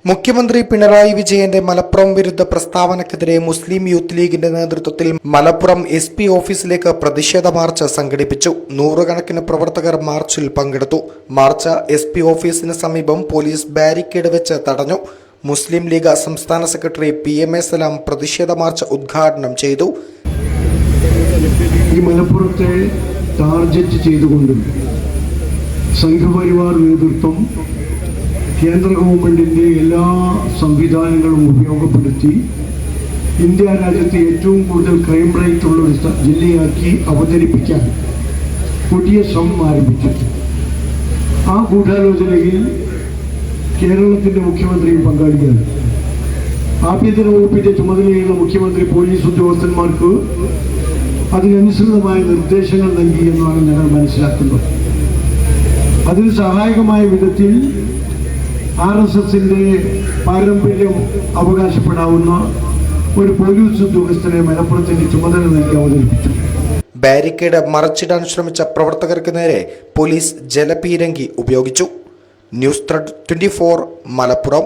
മുഖ്യമന്ത്രി പിണറായി വിജയന്റെ മലപ്പുറം വിരുദ്ധ പ്രസ്താവനക്കെതിരെ മുസ്ലിം യൂത്ത് ലീഗിന്റെ നേതൃത്വത്തിൽ മലപ്പുറം SP ഓഫീസിലേക്ക് പ്രതിഷേധ മാർച്ച് സംഘടിപ്പിച്ചു. നൂറുകണക്കിന് പ്രവർത്തകർ മാർച്ചിൽ പങ്കെടുത്തു. മാർച്ച് SP ഓഫീസിന് സമീപം പോലീസ് ബാരിക്കേഡ് വെച്ച് തടഞ്ഞു. മുസ്ലിം ലീഗ് സംസ്ഥാന സെക്രട്ടറി PMA സലാം പ്രതിഷേധ മാർച്ച് ഉദ്ഘാടനം ചെയ്തു. ഈ മലപ്പുറത്തെ ടാർഗറ്റ് ചെയ്തുകൊണ്ട് സംഘപരിവാർ നേതൃത്വം കേന്ദ്ര ഗവൺമെൻറ്റിൻ്റെ എല്ലാ സംവിധാനങ്ങളും ഉപയോഗപ്പെടുത്തി ഇന്ത്യ രാജ്യത്തെ ഏറ്റവും കൂടുതൽ ക്രൈം റേറ്റ് ഉള്ള ഒരു ജില്ലയാക്കി അവതരിപ്പിക്കാൻ പുതിയ ശ്രമം ആരംഭിച്ചു. ആ ഗൂഢാലോചനയിൽ കേരളത്തിൻ്റെ മുഖ്യമന്ത്രിയും പങ്കാളിയാണ്. ആഭ്യന്തര വകുപ്പിൻ്റെ ചുമതലയുള്ള മുഖ്യമന്ത്രി പോലീസ് ഉദ്യോഗസ്ഥന്മാർക്ക് അതിനനുസൃതമായ നിർദ്ദേശങ്ങൾ നൽകി എന്നാണ് ഞങ്ങൾ മനസ്സിലാക്കുന്നത്. അതിന് സഹായകമായ വിധത്തിൽ RSSന്റെ പാരമ്പര്യം അവകാശപ്പെടാവുന്ന ഒരു പോലീസ് ഉദ്യോഗസ്ഥനെ മലപ്പുറത്തിന്റെ ചുമതല നൽകി അവതരിപ്പിച്ചു. ബാരിക്കേഡ് മറച്ചിടാൻ ശ്രമിച്ച പ്രവർത്തകർക്ക് നേരെ പോലീസ് ജലപീരങ്കി ഉപയോഗിച്ചു. News thread 24 Malappuram.